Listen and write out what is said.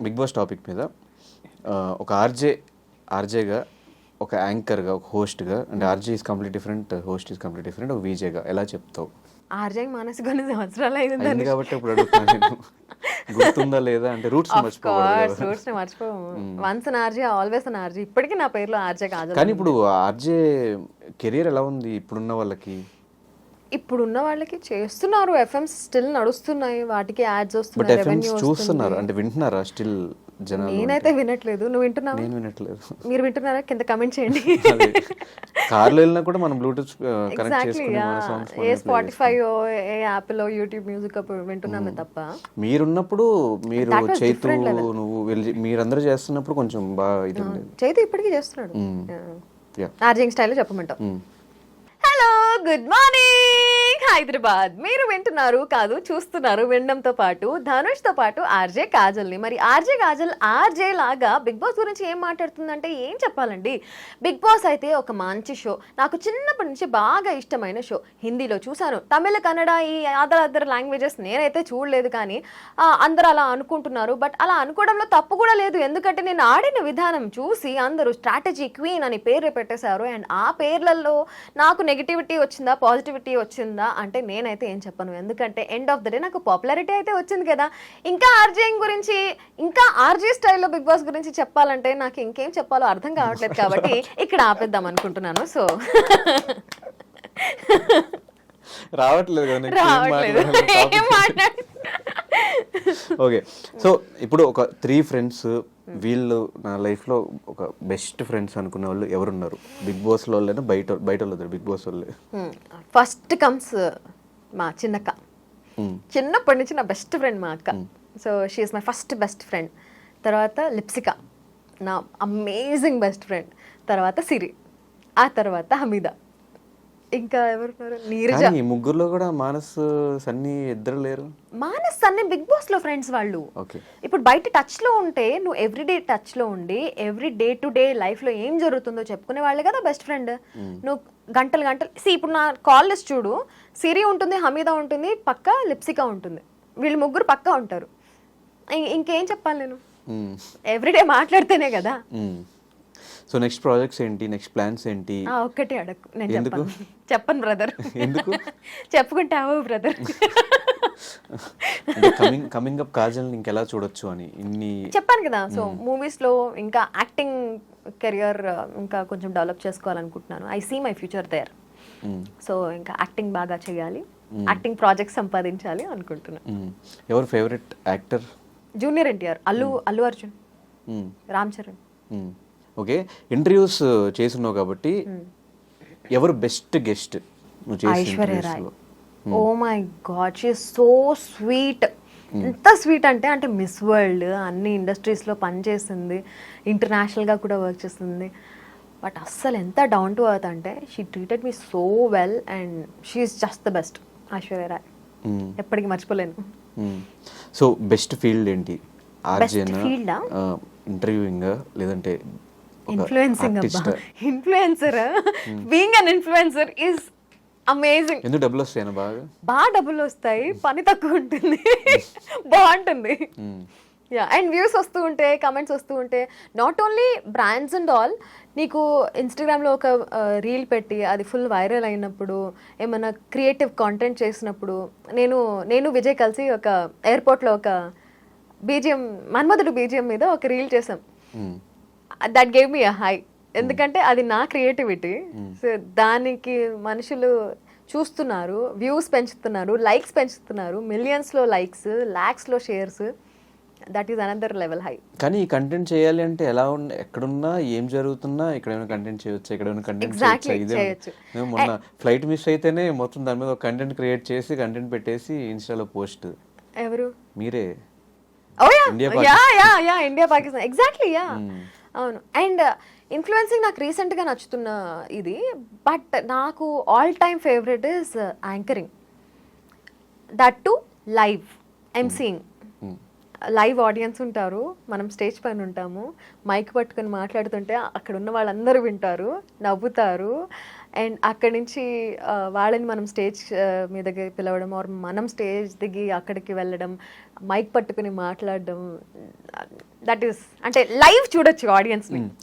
Big boss topic మీద ఒక ఆర్జేగా, ఒక యాంకర్గా, ఒక హోస్ట్గా, అంటే RJ is complete different, host is complete different, ఒక వీజేగా ఎలా చెప్తావు? ఆర్జే మానసి కొన్ని సంవత్సరాలు అయింది కాబట్టి ఇప్పుడు అడుగుతున్నాను నేను. గుర్తుందా లేదా అంటే రూట్స్ మర్చిపోకూడదు. రూట్స్ మర్చిపోము. Once an RJ always an RJ. ఇప్పటికీ నా పేరులో ఆర్జే కాదు. కానీ ఇప్పుడు ఆర్జే కెరీర్ ఎలా ఉంది ఇప్పుడున్న వాళ్ళకి? ఇప్పుడున్న వాళ్ళకి చేస్తున్నారు, ఎఫ్ఎంస్ స్టిల్ నడుస్తున్నాయి, వాటికి యాడ్స్ బట్ వస్తున్నాయి, ఎఫ్ఎంస్ రెవెన్యూ చూస్తున్నారు అంటే వింటున్నారా స్టిల్ జనాలు? నేనైతే వినట్లేదు. నువ్వు వింటున్నావా? నేను వినట్లేదు. మీరు వింటున్నారా? కింద కమెంట్ చేయండి. కార్లో వెళ్ళినా కూడా మనం బ్లూటూత్ కనెక్ట్ ఎగ్జాక్ట్లీ. చేసుకుని మన సాంగ్స్ ఏ స్పాటిఫై ఏ యాప్ లో యూట్యూబ్ మ్యూజిక్ వింటున్నామే తప్ప. మీరున్నప్పుడు మీరు That was Chaitu different level. నువ్వు మీరందరూ చేస్తున్నప్పుడు కొంచెం బాగా ఇది ఉండేది. చైతు ఇప్పటికీ చేస్తున్నాడు. Yeah. ఆర్జింగ్ స్టైల్లో చెప్పమంటావు. Hello, good morning Hyderabad. మీరు వింటున్నారు కాదు, చూస్తున్నారు వినడంతో పాటు ధనుష్తో పాటు ఆర్జే కాజల్ని. మరి ఆర్జే కాజల్ ఆర్జే లాగా బిగ్ బాస్ గురించి ఏం మాట్లాడుతుందంటే ఏం చెప్పాలండి. బిగ్ బాస్ అయితే ఒక మంచి షో, నాకు చిన్నప్పటి నుంచి బాగా ఇష్టమైన షో. హిందీలో చూశాను, తమిళ, కన్నడ, ఈ అదర్ లాంగ్వేజెస్ నేనైతే చూడలేదు. కానీ అందరూ అలా అనుకుంటున్నారు. బట్ అలా అనుకోవడంలో తప్పు కూడా లేదు. ఎందుకంటే నేను ఆడిన విధానం చూసి అందరూ స్ట్రాటజీ క్వీన్ అని పేరు పెట్టేశారు. అండ్ ఆ పేర్లలో నాకు నెగిటివిటీ వచ్చిందా, పాజిటివిటీ వచ్చిందా అంటే నేనైతే ఏం చెప్పను. ఎందుకంటే ఎండ్ ఆఫ్ ద డే నాకు పాపులారిటీ అయితే వచ్చింది కదా. ఇంకా ఆర్జేయింగ్ గురించి, ఇంకా ఆర్జే స్టైల్లో బిగ్ బాస్ గురించి చెప్పాలంటే నాకు ఇంకేం చెప్పాలో అర్థం కావట్లేదు. కాబట్టి ఇక్కడ ఆపేద్దాం అనుకుంటున్నాను. సో రావట్లేదు. ఓకే, సో ఇప్పుడు ఒక 3 ఫ్రెండ్స్, వీళ్ళు నా లైఫ్లో ఒక బెస్ట్ ఫ్రెండ్స్ అనుకునే వాళ్ళు ఎవరున్నారు? బిగ్ బాస్ వాళ్ళైనా బయట వాళ్ళు? బిగ్ బాస్ వాళ్ళే. ఫస్ట్ కమ్స్ మా చిన్నక్క. చిన్నప్పటి నుంచి నా బెస్ట్ ఫ్రెండ్ మా అక్క. So she is my first best friend. తర్వాత లిప్సిక, నా అమేజింగ్ బెస్ట్ ఫ్రెండ్. తర్వాత సిరి, ఆ తర్వాత హమీదా, ఇంకా ఎవరున్నారు, నీరజ. ఈ ముగ్గురులో కూడా మానస్, సన్నీ ఇద్దరు లేరు. మానస్, సన్నీ బిగ్ బాస్ లో ఫ్రెండ్స్ వాళ్ళు. ఇప్పుడు బయట టచ్ లో ఉంటే, నువ్వు ఎవ్రీడే టచ్ లో ఉండి every day to day life లో ఏం జరుగుతుందో చెప్పుకునే వాళ్ళే కదా బెస్ట్ ఫ్రెండ్. నువ్వు గంటలు ఇప్పుడు నా కాల్ లిస్ట్ చూడు, సిరి ఉంటుంది, హమీదా ఉంటుంది, పక్క లిప్సిక ఉంటుంది. వీళ్ళు ముగ్గురు పక్కా ఉంటారు. ఇంకేం చెప్పాలి నేను? ఎవ్రీడే మాట్లాడితేనే కదా. సో నెక్స్ట్ ప్రాజెక్ట్స్ ఏంటి, నెక్స్ట్ ప్లాన్స్ ఏంటి? ఒక్కటే అడగ, నేను చెప్పను బ్రదర్. ఎందుకు చెప్పుకుంటావు బ్రదర్? కమింగ్ అప్ కాజల్ ఇంకెలా చూడొచ్చు అని ఇన్ని చెప్పాను కదా. సో మూవీస్ లో ఇంకా యాక్టింగ్ కెరియర్ ఇంకా కొంచెం డెవలప్ చేసుకోవాలనుకుంటున్నాను. I see my future there. So ఇంకా యాక్టింగ్ బాగా చేయాలి, యాక్టింగ్ ప్రాజెక్ట్ సంపాదించాలి అనుకుంటున్నాను. ఎవరు favourite actor? Junior NTR, Allu Arjun, Ram Charan. Okay, interviews చేస్తున్నావు కాబట్టి ఎవరు బెస్ట్ గెస్ట్ నువ్వు చేసిన? Aishwarya Rai. Oh my God, she is so sweet. ఎంత స్వీట్ అంటే మిస్ వరల్డ్ అన్ని ఇండస్ట్రీస్లో పనిచేసింది, ఇంటర్నేషనల్గా కూడా వర్క్ చేస్తుంది. బట్ అస్సలు ఎంత డౌన్ టు ఎర్త్ అంటే she treated me so well and she is just the best. Aishwarya Rai ఎప్పటికీ మర్చిపోలేను. సో బెస్ట్ ఫీల్డ్ ఏంటి? బెస్ట్ ఫీల్డా? ఇంటర్వ్యూయింగ్ లేదంటే influencing? Influencer, being an influencer is amazing. ఎందుకు డబ్బులు వస్తాయి? బాగా డబ్బులు వస్తాయి, పని తక్కువ ఉంటుంది, బాగుంటుంది. యా, అండ్ వ్యూస్ వస్తూ ఉంటే, కమెంట్స్ వస్తూ ఉంటే, not only brands and all. నీకు ఇన్స్టాగ్రామ్లో ఒక రీల్ పెట్టి అది ఫుల్ వైరల్ అయినప్పుడు, ఏమైనా క్రియేటివ్ కాంటెంట్ చేసినప్పుడు, నేను విజయ్ కలిసి ఒక ఎయిర్పోర్ట్లో ఒక బీజిఎం, మన్మధుడు బీజిఎం మీద ఒక రీల్ చేసాం. That gave me a high. ఎందుకంటే అది నా క్రియేటివిటీ. సో దానికి మనుషులు చూస్తున్నారు, వ్యూస్ పెంచుతున్నారు, లైక్స్ పెంచుతున్నారు, మిలియన్స్లో లైక్స్, ల్యాక్స్లో shares. That is another level high. కానీ ఈ కంటెంట్ చేయాలి అంటే ఎలా ఎక్కడున్నా ఏం జరుగుతున్నా ఎక్కడైనా కంటెంట్ చేయొచ్చు, ఎక్కడైనా కంటెంట్ చేయొచ్చు. మొన్న ఫ్లైట్ మిస్ అయితేనే మొత్తం దాని మీద ఒక కంటెంట్ క్రియేట్ చేసి కంటెంట్ పెట్టేసి ఇన్స్టాలో పోస్ట్. ఎవరు? మీరే. India Pakistan, exactly. యా, అవును. అండ్ ఇన్ఫ్లుయెన్సింగ్ నాకు రీసెంట్గా నచ్చుతున్న ఇది. బట్ నాకు all time favourite is anchoring. That to live emceeing. Live audience ఉంటారు, మనం స్టేజ్ పైన ఉంటాము, మైక్ పట్టుకొని మాట్లాడుతుంటే అక్కడ ఉన్న వాళ్ళందరూ వింటారు, నవ్వుతారు. అండ్ అక్కడి నుంచి వాళ్ళని మనం స్టేజ్ మీదకి పిలవడం ఆర్ మనం స్టేజ్ దిగి అక్కడికి వెళ్ళడం, మైక్ పట్టుకుని మాట్లాడడం, దట్ ఈస్ అంటే లైవ్ చూడొచ్చు ఆడియన్స్ని.